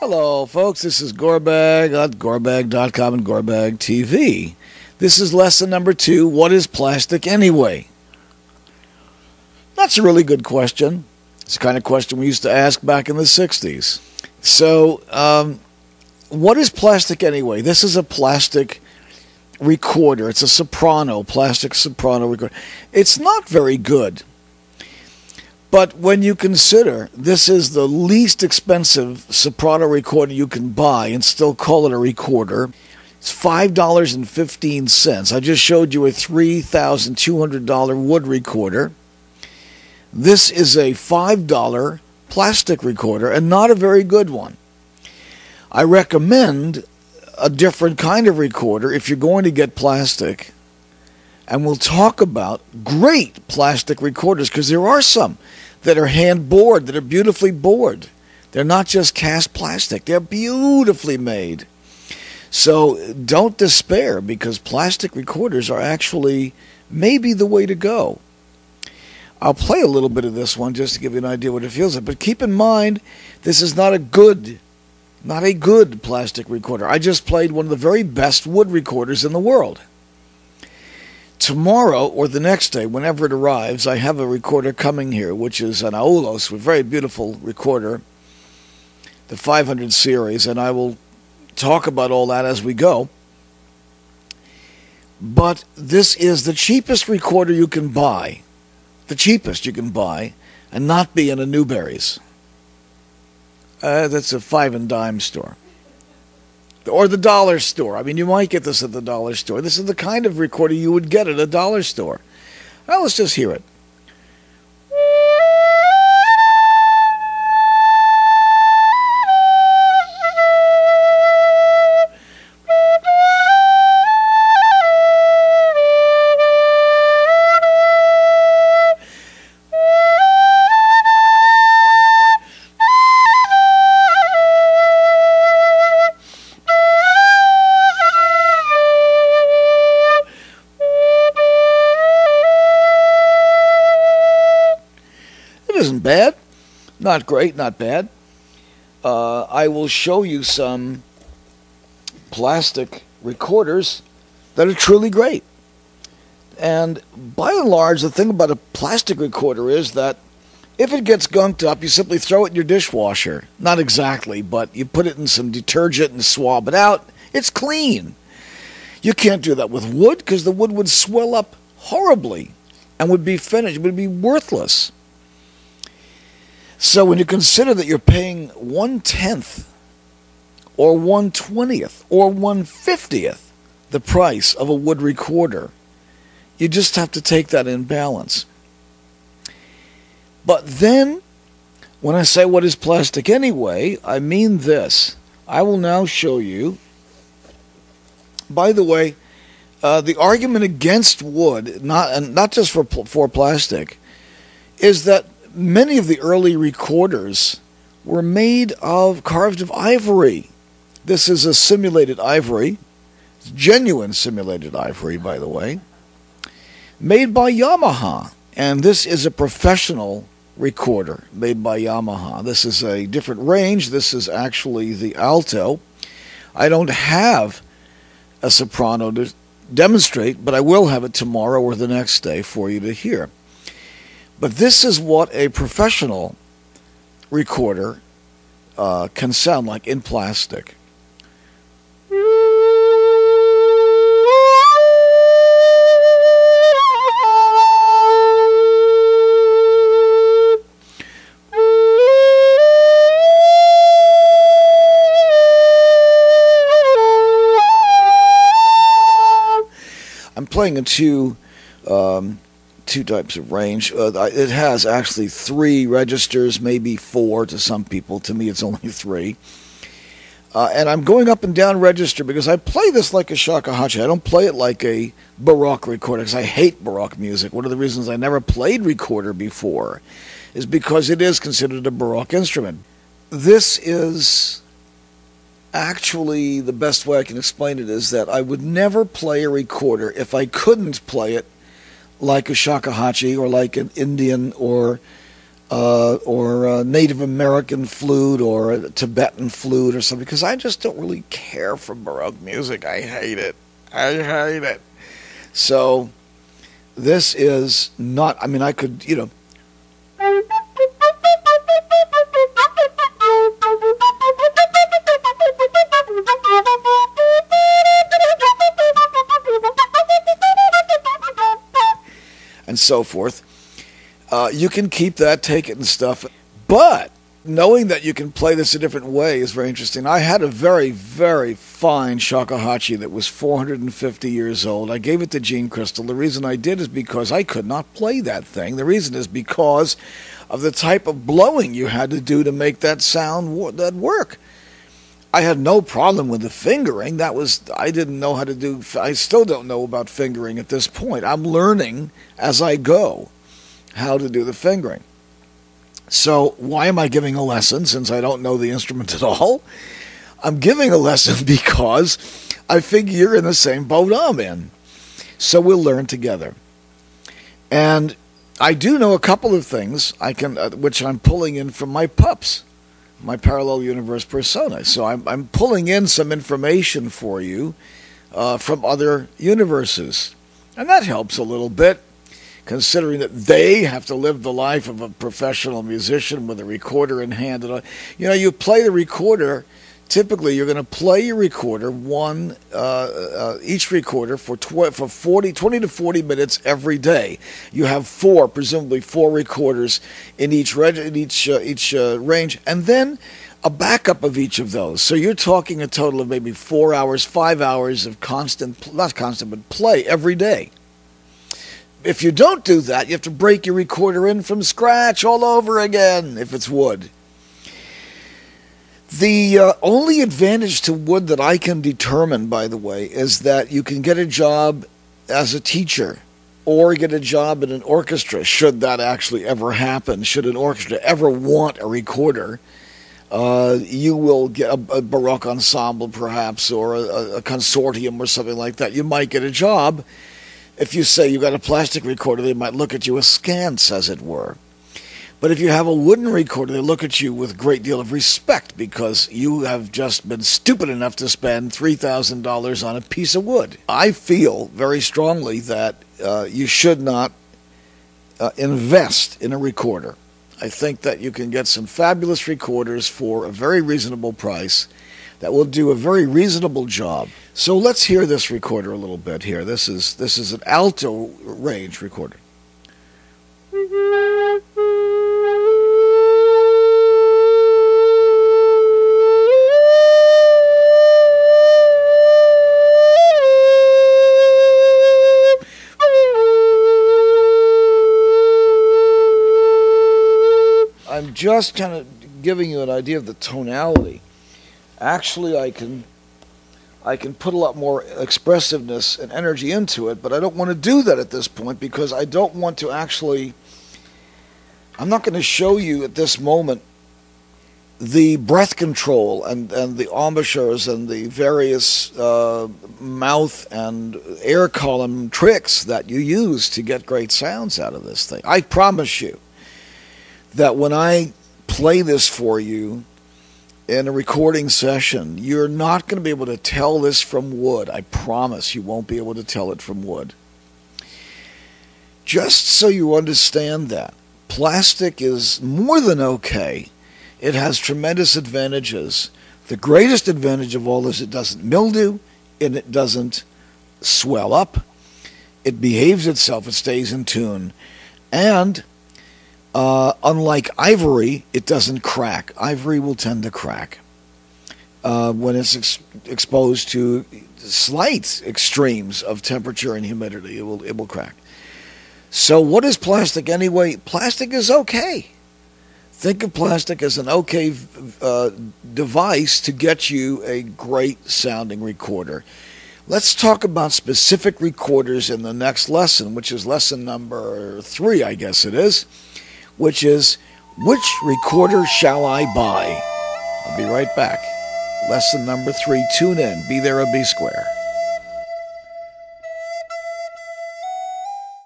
Hello, folks. This is Gorbag at Gorbag.com and Gorbag TV. This is lesson number 2. What is plastic anyway? That's a really good question. It's the kind of question we used to ask back in the 60s. So, what is plastic anyway? This is a plastic recorder. It's a soprano, plastic soprano recorder. It's not very good. But when you consider this is the least expensive soprano recorder you can buy and still call it a recorder, it's $5.15. I just showed you a $3,200 wood recorder. This is a $5 plastic recorder and not a very good one. I recommend a different kind of recorder if you're going to get plastic. And we'll talk about great plastic recorders because there are some that are hand bored, that are beautifully bored. They're not just cast plastic. They're beautifully made. So don't despair because plastic recorders are actually maybe the way to go. I'll play a little bit of this one just to give you an idea what it feels like. But keep in mind, this is not a good plastic recorder. I just played one of the very best wood recorders in the world. Tomorrow or the next day, whenever it arrives, I have a recorder coming here, which is an Aoulos, a very beautiful recorder, the 500 series, and I will talk about all that as we go. But this is the cheapest recorder you can buy, and not be in a Newberry's. That's a 5 and dime store. Or the dollar store. I mean, you might get this at the dollar store. This is the kind of recorder you would get at a dollar store. Well, let's just hear it. Isn't bad. Not great, not bad. I will show you some plastic recorders that are truly great. And by and large, the thing about a plastic recorder is that if it gets gunked up, you simply throw it in your dishwasher. Not exactly, but you put it in some detergent and swab it out. It's clean. You can't do that with wood because the wood would swell up horribly and would be finished, would be worthless. So when you consider that you're paying 1/10 or 1/20 or 1/50 the price of a wood recorder, you just have to take that in balance. But then, when I say what is plastic anyway, I mean this. I will now show you. By the way, the argument against wood, not just for plastic, is that many of the early recorders were carved of ivory. This is a simulated ivory. It's genuine simulated ivory, by the way. Made by Yamaha. And this is a professional recorder made by Yamaha. This is a different range. This is actually the alto. I don't have a soprano to demonstrate, but I will have it tomorrow or the next day for you to hear. But this is what a professional recorder can sound like in plastic. I'm playing in two types of range. It has actually 3 registers, maybe 4 to some people. To me, it's only 3. And I'm going up and down register because I play this like a shakuhachi. I don't play it like a Baroque recorder because I hate Baroque music. One of the reasons I never played recorder before is because it is considered a Baroque instrument. This is actually the best way I can explain it is that I would never play a recorder if I couldn't play it like a shakuhachi or like an Indian or or a Native American flute or a Tibetan flute or something, because I just don't really care for Baroque music. I hate it. I hate it. So this is not, I mean, I could, you know. And so forth. You can keep that, take it and stuff. But knowing that you can play this a different way is very interesting. I had a very, very fine shakuhachi that was 450 years old. I gave it to Gene Crystal. The reason I did is because I could not play that thing. The reason is because of the type of blowing you had to do to make that sound that work. I had no problem with the fingering. I didn't know how to do, I still don't know about fingering at this point. I'm learning as I go how to do the fingering. So why am I giving a lesson since I don't know the instrument at all? I'm giving a lesson because I figure you're in the same boat I'm in. So we'll learn together. And I do know a couple of things which I'm pulling in from my pups, my parallel universe persona. So I'm pulling in some information for you from other universes. And that helps a little bit, considering that they have to live the life of a professional musician with a recorder in hand. And you know, you play the recorder. Typically, you're going to play your recorder each recorder for 20 to 40 minutes every day. You have presumably four recorders in each range, and then a backup of each of those. So you're talking a total of maybe 4 hours, 5 hours of play every day. If you don't do that, you have to break your recorder in from scratch all over again if it's wood. The only advantage to wood that I can determine, by the way, is that you can get a job as a teacher or get a job in an orchestra, should that actually ever happen. Should an orchestra ever want a recorder, you will get a Baroque ensemble perhaps, or a consortium or something like that. You might get a job. If you say you got a plastic recorder, they might look at you askance, as it were. But if you have a wooden recorder, they look at you with a great deal of respect because you have just been stupid enough to spend $3,000 on a piece of wood. I feel very strongly that you should not invest in a recorder. I think that you can get some fabulous recorders for a very reasonable price that will do a very reasonable job. So let's hear this recorder a little bit here. This is an alto range recorder. I'm just kind of giving you an idea of the tonality. Actually, I can put a lot more expressiveness and energy into it, but I don't want to do that at this point because I don't want to actually, I'm not going to show you at this moment the breath control and the embouchures and the various mouth and air column tricks that you use to get great sounds out of this thing. I promise you that when I play this for you in a recording session, you're not going to be able to tell this from wood. I promise you won't be able to tell it from wood. Just so you understand that, plastic is more than okay. It has tremendous advantages. The greatest advantage of all is it doesn't mildew, and it doesn't swell up. It behaves itself, it stays in tune. And unlike ivory, it doesn't crack. Ivory will tend to crack when it's exposed to slight extremes of temperature and humidity. It will crack. So what is plastic anyway? Plastic is okay. Think of plastic as an okay device to get you a great sounding recorder. Let's talk about specific recorders in the next lesson, which is lesson number 3, I guess it is, which is, which recorder shall I buy? I'll be right back. Lesson number 3. Tune in. Be there or be square.